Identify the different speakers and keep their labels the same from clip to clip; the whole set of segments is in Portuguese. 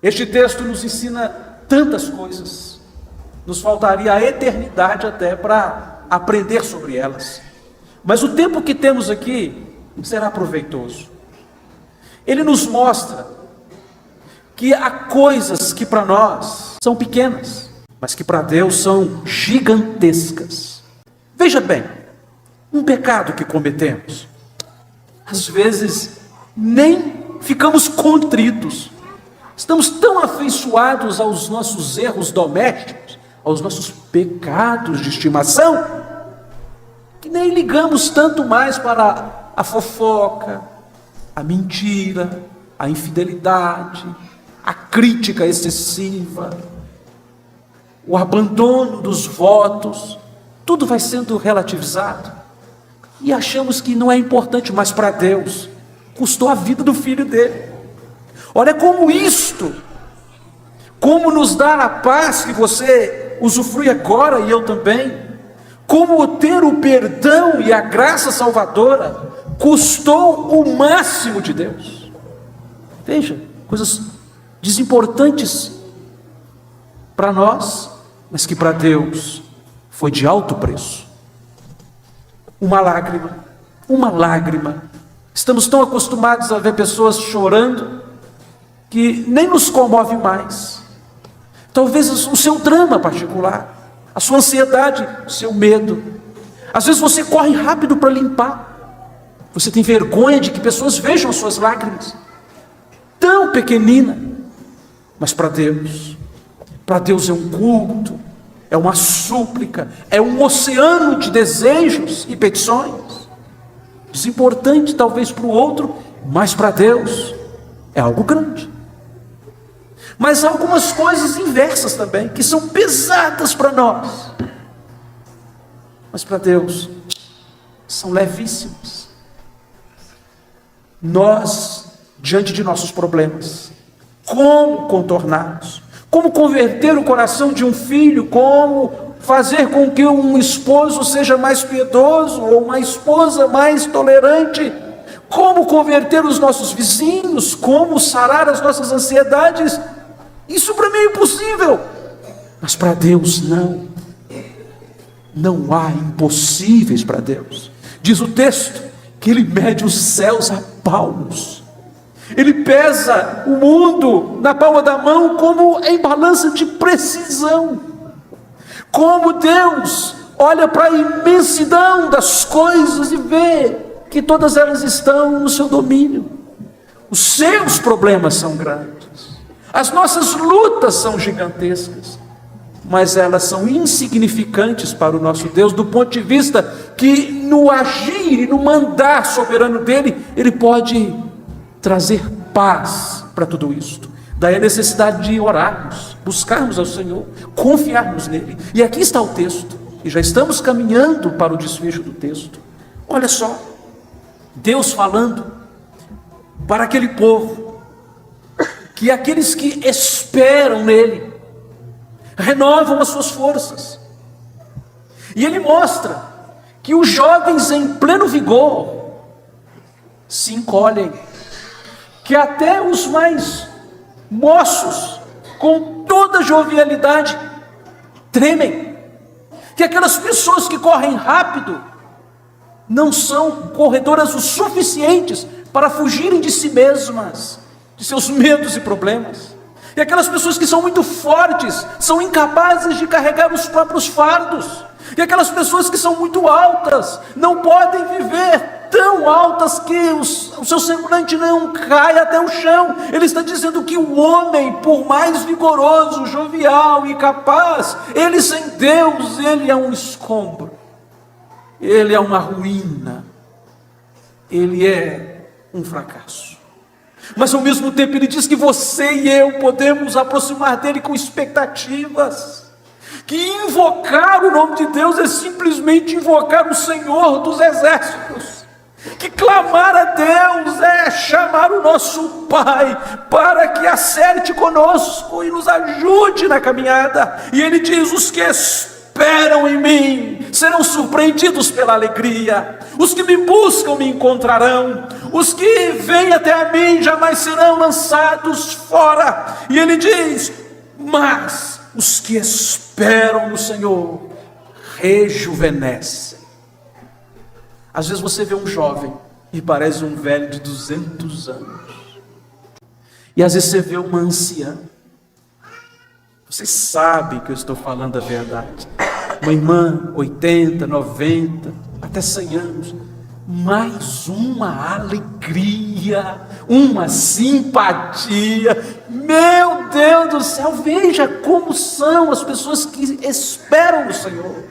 Speaker 1: Este texto nos ensina tantas coisas, nos faltaria a eternidade até para aprender sobre elas, mas o tempo que temos aqui será proveitoso. Ele nos mostra que há coisas que para nós são pequenas, mas que para Deus são gigantescas. Veja bem, um pecado que cometemos, às vezes nem ficamos contritos, estamos tão afeiçoados aos nossos erros domésticos, aos nossos pecados de estimação, que nem ligamos tanto mais para a fofoca, a mentira, a infidelidade, a crítica excessiva, o abandono dos votos. Tudo vai sendo relativizado e achamos que não é importante, mas para Deus custou a vida do filho dele. Olha como isto, como nos dá a paz que você usufrui agora e eu também, como ter o perdão e a graça salvadora custou o máximo de Deus. Veja, coisas desimportantes para nós, mas que para Deus foi de alto preço. Uma lágrima. Estamos tão acostumados a ver pessoas chorando que nem nos comove mais. Talvez o seu drama particular, a sua ansiedade, o seu medo. Às vezes você corre rápido para limpar. Você tem vergonha de que pessoas vejam as suas lágrimas, tão pequenina, mas para Deus é um culto, é uma súplica, é um oceano de desejos e petições, desimportante talvez para o outro, mas para Deus é algo grande. Mas há algumas coisas inversas também, que são pesadas para nós, mas para Deus são levíssimas. Nós, diante de nossos problemas, como contorná-los? Como converter o coração de um filho? Como fazer com que um esposo seja mais piedoso, ou uma esposa mais tolerante? Como converter os nossos vizinhos? Como sarar as nossas ansiedades? Isso para mim é impossível, mas para Deus não. Não há impossíveis para Deus. Diz o texto que Ele mede os céus a palmos. Ele pesa o mundo na palma da mão como em balança de precisão. Como Deus olha para a imensidão das coisas e vê que todas elas estão no seu domínio. Os seus problemas são grandes, as nossas lutas são gigantescas, mas elas são insignificantes para o nosso Deus, do ponto de vista que no agir e no mandar soberano dele, Ele pode trazer paz para tudo isto. Daí a necessidade de orarmos, buscarmos ao Senhor, confiarmos nele. E aqui está o texto, e já estamos caminhando para o desfecho do texto. Olha só, Deus falando para aquele povo, que aqueles que esperam nele, renovam as suas forças. E Ele mostra que os jovens em pleno vigor se encolhem, que até os mais moços, com toda jovialidade, tremem, que aquelas pessoas que correm rápido não são corredoras o suficientes para fugirem de si mesmas, de seus medos e problemas. E aquelas pessoas que são muito fortes são incapazes de carregar os próprios fardos. E aquelas pessoas que são muito altas não podem viver tão altas que o seu semblante não cai até o chão. Ele está dizendo que o homem, por mais vigoroso, jovial e capaz, ele sem Deus, ele é um escombro, ele é uma ruína, ele é um fracasso. Mas ao mesmo tempo ele diz que você e eu podemos aproximar dele com expectativas, que invocar o nome de Deus é simplesmente invocar o Senhor dos exércitos, que clamar a Deus é chamar o nosso Pai para que acerte conosco e nos ajude na caminhada. E ele diz: os que esperam em mim serão surpreendidos pela alegria. Os que me buscam me encontrarão. Os que vêm até a mim jamais serão lançados fora. E ele diz: mas os que esperam no Senhor rejuvenescem. Às vezes você vê um jovem e parece um velho de 200 anos. E às vezes você vê uma anciã. Vocês sabem que eu estou falando a verdade. Uma irmã, 80, 90, até 100 anos. Mais uma alegria, uma simpatia. Meu Deus do céu, veja como são as pessoas que esperam no Senhor.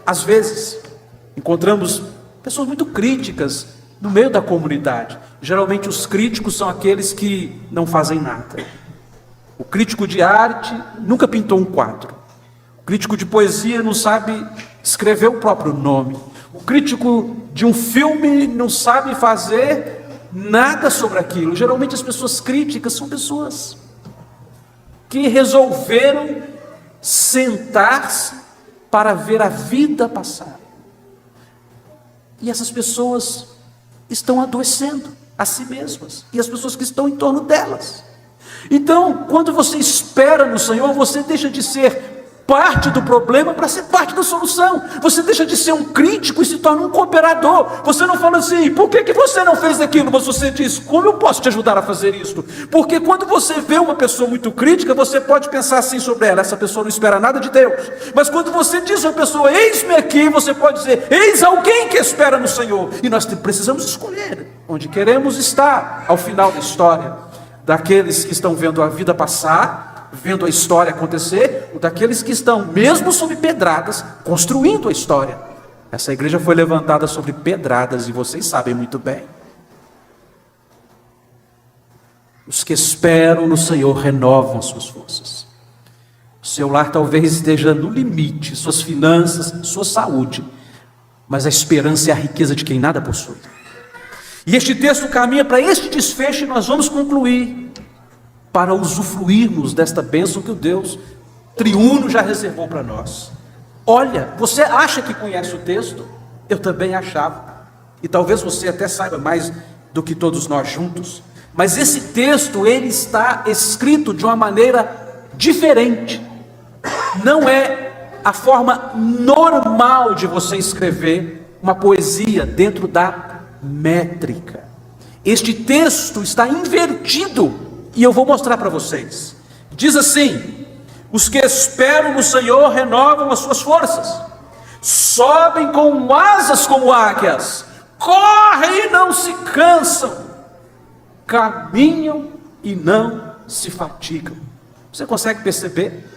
Speaker 1: Às vezes, encontramos pessoas muito críticas no meio da comunidade. Geralmente os críticos são aqueles que não fazem nada. O crítico de arte nunca pintou um quadro. O crítico de poesia não sabe escrever o próprio nome. O crítico de um filme não sabe fazer nada sobre aquilo. Geralmente as pessoas críticas são pessoas que resolveram sentar-se para ver a vida passar. E essas pessoas estão adoecendo a si mesmas e as pessoas que estão em torno delas. Então, quando você espera no Senhor, você deixa de ser parte do problema para ser parte da solução. Você deixa de ser um crítico e se torna um cooperador. Você não fala assim: por que você não fez aquilo? Mas você diz: como eu posso te ajudar a fazer isso? Porque quando você vê uma pessoa muito crítica, você pode pensar assim sobre ela: essa pessoa não espera nada de Deus. Mas quando você diz a uma pessoa: eis-me aqui, você pode dizer: eis alguém que espera no Senhor. E nós precisamos escolher onde queremos estar ao final da história. Daqueles que estão vendo a vida passar, vendo a história acontecer, ou daqueles que estão, mesmo sob pedradas, construindo a história. Essa igreja foi levantada sobre pedradas, e vocês sabem muito bem. Os que esperam no Senhor renovam as suas forças. O seu lar talvez esteja no limite, suas finanças, sua saúde, mas a esperança é a riqueza de quem nada possui. E este texto caminha para este desfecho, e nós vamos concluir para usufruirmos desta bênção que o Deus triuno já reservou para nós. Olha, você acha que conhece o texto? Eu também achava, e talvez você até saiba mais do que todos nós juntos, mas esse texto, ele está escrito de uma maneira diferente. Não é a forma normal de você escrever uma poesia dentro da métrica. Este texto está invertido, e eu vou mostrar para vocês. Diz assim: os que esperam no Senhor renovam as suas forças, sobem com asas como águias, correm e não se cansam, caminham e não se fatigam. Você consegue perceber?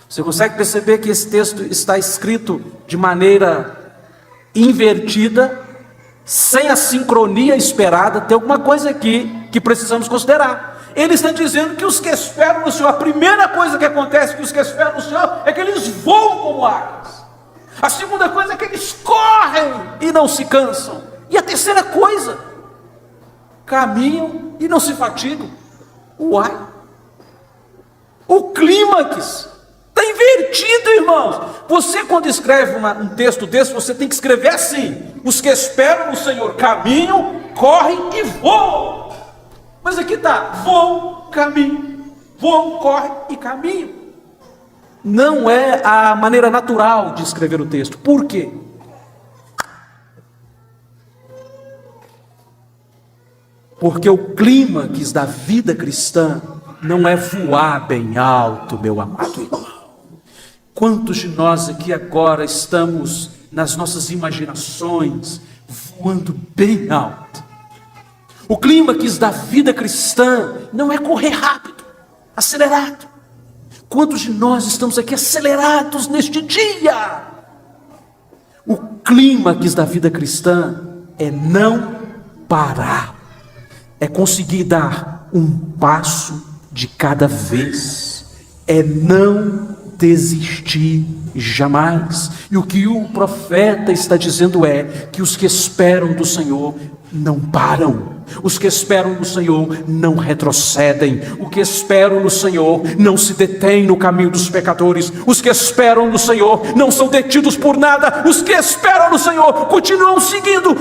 Speaker 1: Você consegue perceber que esse texto está escrito de maneira invertida, sem a sincronia esperada? Tem alguma coisa aqui que precisamos considerar. Ele está dizendo que os que esperam no Senhor, a primeira coisa que acontece com os que esperam no Senhor é que eles voam como águias. A segunda coisa é que eles correm e não se cansam. E a terceira coisa, caminham e não se fatigam. Uai! O clímax está invertido, irmãos. Você, quando escreve um texto desse, você tem que escrever assim: os que esperam no Senhor caminham, correm e voam. Mas aqui está: voam, caminham, voam, correm e caminham. Não é a maneira natural de escrever o texto. Por quê? Porque o clímax da vida cristã não é voar bem alto, meu amado irmão. Quantos de nós aqui agora estamos nas nossas imaginações voando bem alto? O clímax da vida cristã não é correr rápido, acelerado. Quantos de nós estamos aqui acelerados neste dia? O clímax da vida cristã é não parar, é conseguir dar um passo de cada vez, é não desistir jamais. E o que o profeta está dizendo é que os que esperam do Senhor não param, Os que esperam no Senhor não retrocedem. O que esperam no Senhor não se detém no caminho dos pecadores. Os que esperam no Senhor não são detidos por nada. Os que esperam no Senhor continuam seguindo.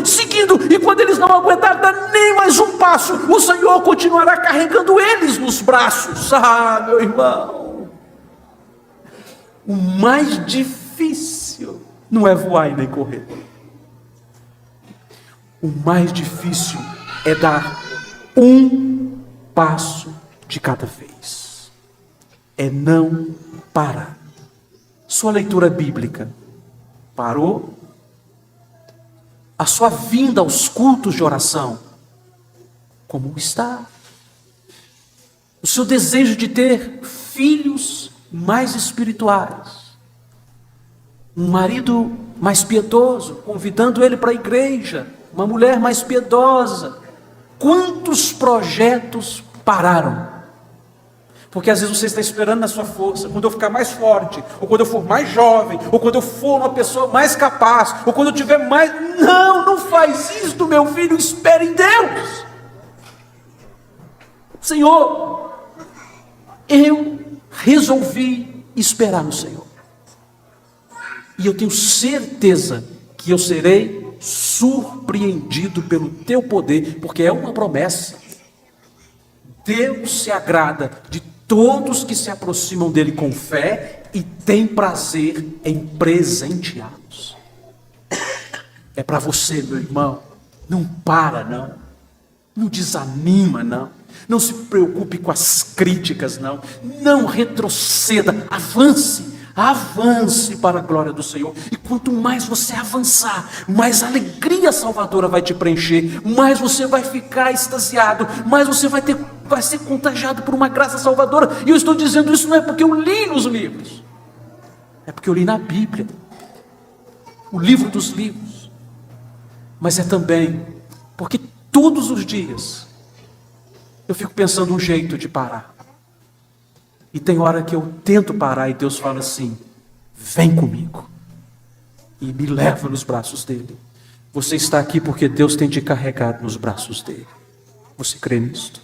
Speaker 1: E quando eles não aguentarem dar nem mais um passo, o Senhor continuará carregando eles nos braços. Ah, meu irmão, o mais difícil não é voar e nem correr. O mais difícil é dar um passo de cada vez. É não parar. Sua leitura bíblica parou? A sua vinda aos cultos de oração, como está? O seu desejo de ter filhos mais espirituais, um marido mais piedoso, convidando ele para a igreja, uma mulher mais piedosa. Quantos projetos pararam? Porque às vezes você está esperando na sua força, quando eu ficar mais forte, ou quando eu for mais jovem, ou quando eu for uma pessoa mais capaz, ou quando eu tiver mais... Não faz isso, meu filho, espere em Deus. Senhor, eu resolvi esperar no Senhor. E eu tenho certeza que eu serei surpreendido pelo teu poder, porque é uma promessa. Deus se agrada de todos que se aproximam dele com fé e tem prazer em presenteá-los. É para você, meu irmão. Não para, não. Não desanima, não. Não se preocupe com as críticas, não. Não retroceda, avance. Avance para a glória do Senhor. E quanto mais você avançar, mais alegria salvadora vai te preencher, mais você vai ficar extasiado, mais você vai ser contagiado por uma graça salvadora. E eu estou dizendo isso não é porque eu li nos livros, é porque eu li na Bíblia, o livro dos livros. Mas é também porque todos os dias eu fico pensando um jeito de parar. E tem hora que eu tento parar e Deus fala assim: vem comigo. E me leva nos braços dele. Você está aqui porque Deus tem te carregado nos braços dele. Você crê nisto?